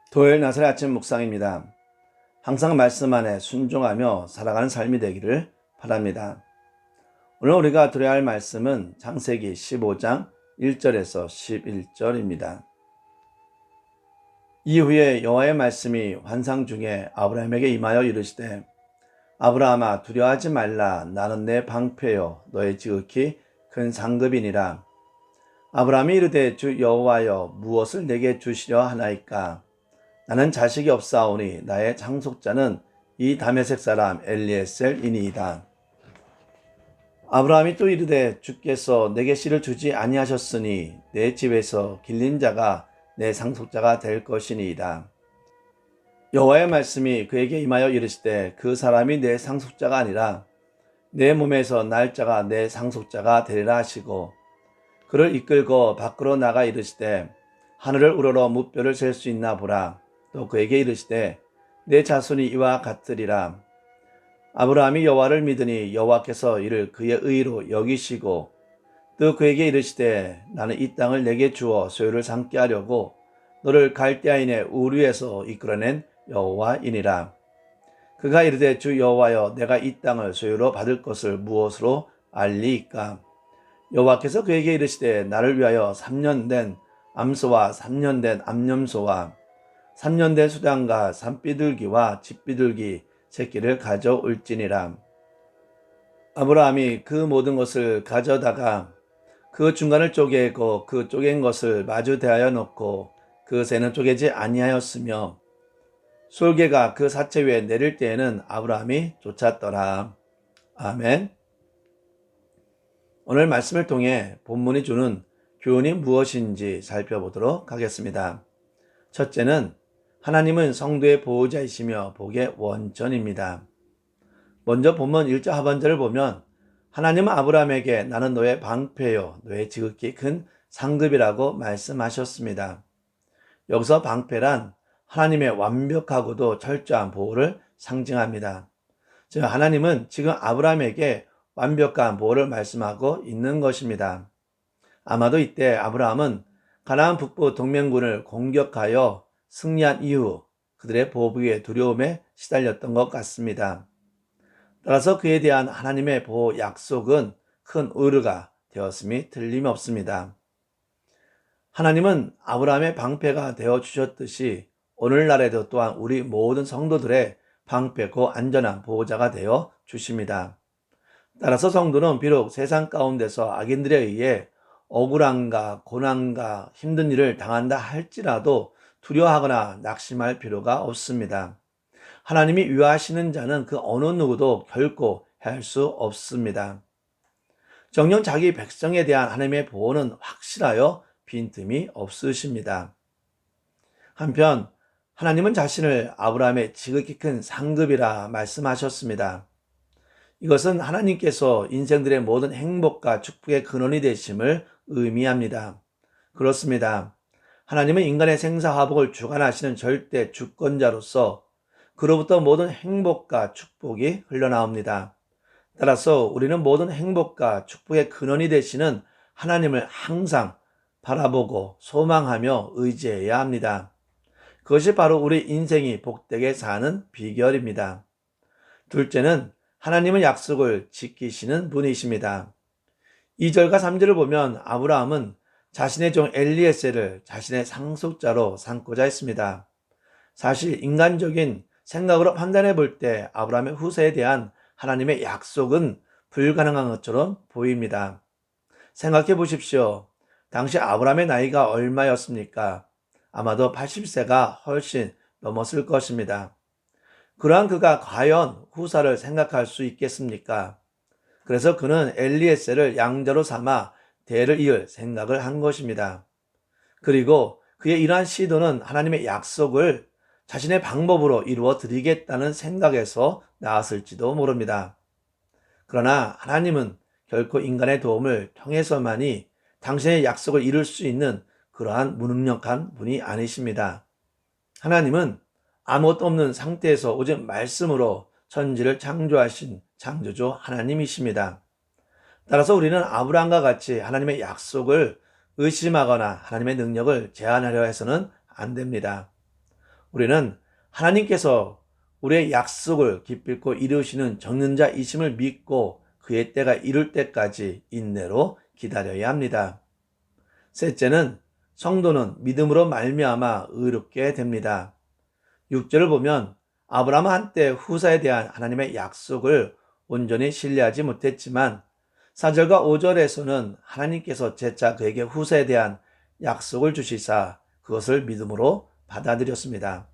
토요일 나설의 아침 묵상입니다. 항상 말씀 안에 순종하며 살아가는 삶이 되기를 바랍니다. 오늘 우리가 들어야 할 말씀은 창세기 15장 1절에서 11절입니다. 이후에 여호와의 말씀이 환상 중에 아브라함에게 임하여 이르시되 아브라함아 두려워하지 말라. 나는 내 방패요 너의 지극히 큰 상급이니라. 아브라함이 이르되 주 여호와여 무엇을 내게 주시려 하나이까. 나는 자식이 없사오니 나의 상속자는 이 다메섹 사람 엘리에셀이니이다. 아브라함이 또 이르되 주께서 내게 씨를 주지 아니하셨으니 내 집에서 길린 자가 내 상속자가 될 것이니이다. 여호와의 말씀이 그에게 임하여 이르시되 그 사람이 내 상속자가 아니라 내 몸에서 날 자가 내 상속자가 되리라 하시고 그를 이끌고 밖으로 나가 이르시되 하늘을 우러러 무뼈를 셀 수 있나 보라. 또 그에게 이르시되 내 자손이 이와 같으리라. 아브라함이 여호와를 믿으니 여호와께서 이를 그의 의로 여기시고 또 그에게 이르시되 나는 이 땅을 내게 주어 소유를 삼게 하려고 너를 갈대아인의 우르에서 이끌어낸 여호와이니라. 그가 이르되 주 여호와여 내가 이 땅을 소유로 받을 것을 무엇으로 알리이까. 여호와께서 그에게 이르시되 나를 위하여 3년 된 암소와 3년 된 암염소와 3년 된 수단과 산비둘기와 집비둘기 새끼를 가져올지니라. 아브라함이 그 모든 것을 가져다가 그 중간을 쪼개고 그 쪼갠 것을 마주 대하여 놓고 그 새는 쪼개지 아니하였으며 솔개가 그 사체 위에 내릴 때에는 아브라함이 쫓았더라. 아멘. 오늘 말씀을 통해 본문이 주는 교훈이 무엇인지 살펴보도록 하겠습니다. 첫째는 하나님은 성도의 보호자이시며 복의 원천입니다. 먼저 본문 1절 하반절을 보면 하나님은 아브라함에게 나는 너의 방패요 너의 지극히 큰 상급이라고 말씀하셨습니다. 여기서 방패란 하나님의 완벽하고도 철저한 보호를 상징합니다. 즉 하나님은 지금 아브라함에게 완벽한 보호를 말씀하고 있는 것입니다. 아마도 이때 아브라함은 가나안 북부 동맹군을 공격하여 승리한 이후 그들의 보복의 두려움에 시달렸던 것 같습니다. 따라서 그에 대한 하나님의 보호 약속은 큰 의뢰가 되었음이 틀림없습니다. 하나님은 아브라함의 방패가 되어 주셨듯이 오늘날에도 또한 우리 모든 성도들의 방패고 안전한 보호자가 되어 주십니다. 따라서 성도는 비록 세상 가운데서 악인들에 의해 억울함과 고난과 힘든 일을 당한다 할지라도 두려워하거나 낙심할 필요가 없습니다. 하나님이 위하시는 자는 그 어느 누구도 결코 해할 수 없습니다. 정녕 자기 백성에 대한 하나님의 보호는 확실하여 빈틈이 없으십니다. 한편 하나님은 자신을 아브라함의 지극히 큰 상급이라 말씀하셨습니다. 이것은 하나님께서 인생들의 모든 행복과 축복의 근원이 되심을 의미합니다. 그렇습니다. 하나님은 인간의 생사화복을 주관하시는 절대 주권자로서 그로부터 모든 행복과 축복이 흘러나옵니다. 따라서 우리는 모든 행복과 축복의 근원이 되시는 하나님을 항상 바라보고 소망하며 의지해야 합니다. 그것이 바로 우리 인생이 복되게 사는 비결입니다. 둘째는 하나님은 약속을 지키시는 분이십니다. 2절과 3절을 보면 아브라함은 자신의 종 엘리에셀을 자신의 상속자로 삼고자 했습니다. 사실 인간적인 생각으로 판단해 볼 때 아브라함의 후세에 대한 하나님의 약속은 불가능한 것처럼 보입니다. 생각해 보십시오. 당시 아브라함의 나이가 얼마였습니까? 아마도 80세가 훨씬 넘었을 것입니다. 그러한 그가 과연 후사를 생각할 수 있겠습니까? 그래서 그는 엘리에셀을 양자로 삼아 대를 이을 생각을 한 것입니다. 그리고 그의 이러한 시도는 하나님의 약속을 자신의 방법으로 이루어 드리겠다는 생각에서 나왔을지도 모릅니다. 그러나 하나님은 결코 인간의 도움을 통해서만이 당신의 약속을 이룰 수 있는 그러한 무능력한 분이 아니십니다. 하나님은 아무것도 없는 상태에서 오직 말씀으로 천지를 창조하신 창조주 하나님이십니다. 따라서 우리는 아브라함과 같이 하나님의 약속을 의심하거나 하나님의 능력을 제한하려 해서는 안 됩니다. 우리는 하나님께서 우리의 약속을 기필코 이루시는 전능자이심을 믿고 그의 때가 이룰 때까지 인내로 기다려야 합니다. 셋째는 성도는 믿음으로 말미암아 의롭게 됩니다. 6절을 보면 아브라함은 한때 후사에 대한 하나님의 약속을 온전히 신뢰하지 못했지만 4절과 5절에서는 하나님께서 재차 그에게 후사에 대한 약속을 주시사 그것을 믿음으로 받아들였습니다.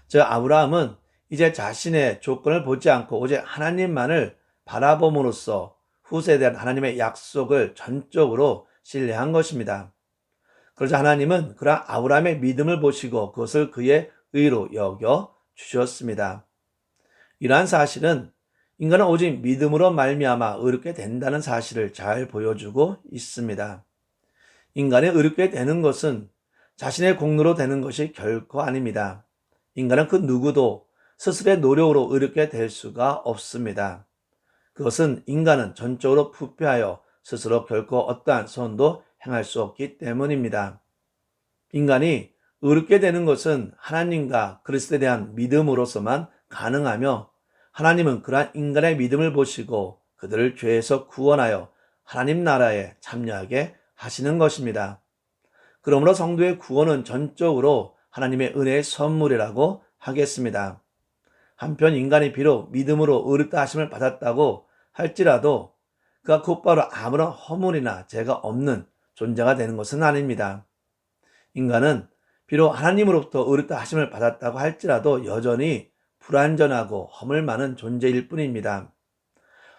즉 아브라함은 이제 자신의 조건을 보지 않고 오직 하나님만을 바라봄으로써 후세에 대한 하나님의 약속을 전적으로 신뢰한 것입니다. 그러자 하나님은 그러한 아브라함의 믿음을 보시고 그것을 그의 의로 여겨 주셨습니다. 이러한 사실은 인간은 오직 믿음으로 말미암아 의롭게 된다는 사실을 잘 보여주고 있습니다. 인간이 의롭게 되는 것은 자신의 공로로 되는 것이 결코 아닙니다. 인간은 그 누구도 스스로의 노력으로 의롭게 될 수가 없습니다. 그것은 인간은 전적으로 부패하여 스스로 결코 어떠한 선도 행할 수 없기 때문입니다. 인간이 의롭게 되는 것은 하나님과 그리스도에 대한 믿음으로서만 가능하며 하나님은 그러한 인간의 믿음을 보시고 그들을 죄에서 구원하여 하나님 나라에 참여하게 하시는 것입니다. 그러므로 성도의 구원은 전적으로 하나님의 은혜의 선물이라고 하겠습니다. 한편 인간이 비록 믿음으로 의롭다 하심을 받았다고 할지라도 그가 곧바로 아무런 허물이나 죄가 없는 존재가 되는 것은 아닙니다. 인간은 비록 하나님으로부터 의롭다 하심을 받았다고 할지라도 여전히 불완전하고 허물 많은 존재일 뿐입니다.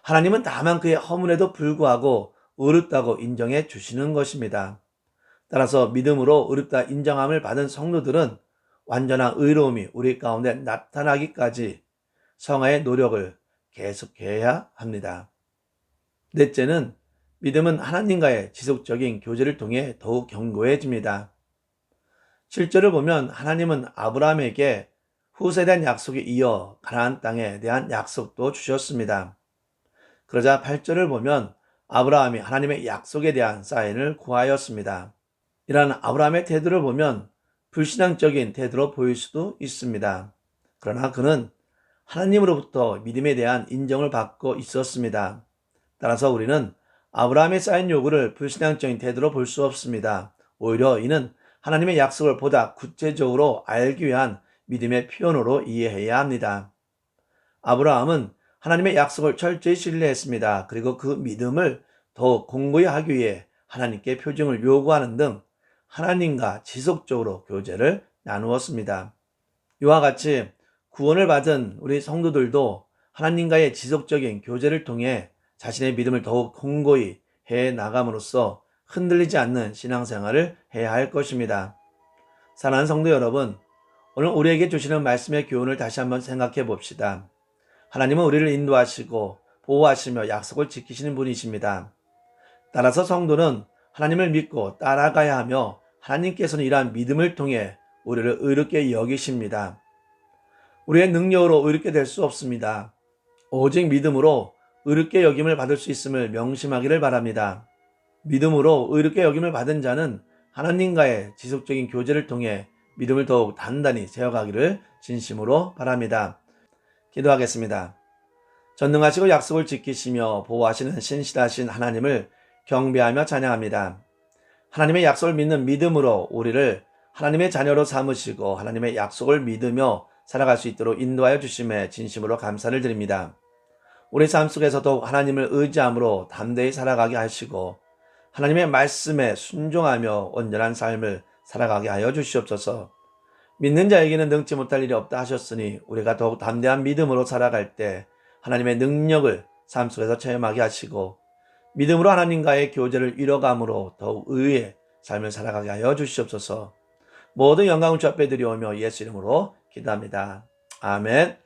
하나님은 다만 그의 허물에도 불구하고 의롭다고 인정해 주시는 것입니다. 따라서 믿음으로 의롭다 인정함을 받은 성도들은 완전한 의로움이 우리 가운데 나타나기까지 성화의 노력을 계속해야 합니다. 넷째는 믿음은 하나님과의 지속적인 교제를 통해 더욱 견고해집니다. 7절을 보면 하나님은 아브라함에게 후세에 대한 약속에 이어 가나안 땅에 대한 약속도 주셨습니다. 그러자 8절을 보면 아브라함이 하나님의 약속에 대한 사인을 구하였습니다. 이러한 아브라함의 태도를 보면 불신앙적인 태도로 보일 수도 있습니다. 그러나 그는 하나님으로부터 믿음에 대한 인정을 받고 있었습니다. 따라서 우리는 아브라함의 쌓인 요구를 불신앙적인 태도로 볼 수 없습니다. 오히려 이는 하나님의 약속을 보다 구체적으로 알기 위한 믿음의 표현으로 이해해야 합니다. 아브라함은 하나님의 약속을 철저히 신뢰했습니다. 그리고 그 믿음을 더욱 공고히 하기 위해 하나님께 표징을 요구하는 등 하나님과 지속적으로 교제를 나누었습니다. 이와 같이 구원을 받은 우리 성도들도 하나님과의 지속적인 교제를 통해 자신의 믿음을 더욱 공고히 해 나감으로써 흔들리지 않는 신앙생활을 해야 할 것입니다. 사랑하는 성도 여러분, 오늘 우리에게 주시는 말씀의 교훈을 다시 한번 생각해 봅시다. 하나님은 우리를 인도하시고 보호하시며 약속을 지키시는 분이십니다. 따라서 성도는 하나님을 믿고 따라가야 하며 하나님께서는 이러한 믿음을 통해 우리를 의롭게 여기십니다. 우리의 능력으로 의롭게 될 수 없습니다. 오직 믿음으로 의롭게 여김을 받을 수 있음을 명심하기를 바랍니다. 믿음으로 의롭게 여김을 받은 자는 하나님과의 지속적인 교제를 통해 믿음을 더욱 단단히 세워가기를 진심으로 바랍니다. 기도하겠습니다. 전능하시고 약속을 지키시며 보호하시는 신실하신 하나님을 경배하며 찬양합니다. 하나님의 약속을 믿는 믿음으로 우리를 하나님의 자녀로 삼으시고 하나님의 약속을 믿으며 살아갈 수 있도록 인도하여 주심에 진심으로 감사를 드립니다. 우리 삶 속에서도 하나님을 의지함으로 담대히 살아가게 하시고 하나님의 말씀에 순종하며 온전한 삶을 살아가게 하여 주시옵소서. 믿는 자에게는 능치 못할 일이 없다 하셨으니 우리가 더욱 담대한 믿음으로 살아갈 때 하나님의 능력을 삶 속에서 체험하게 하시고 믿음으로 하나님과의 교제를 이뤄감으로 더욱 의의 삶을 살아가게 하여 주시옵소서. 모든 영광을 주 앞에 드리오며 예수 이름으로 기도합니다. 아멘.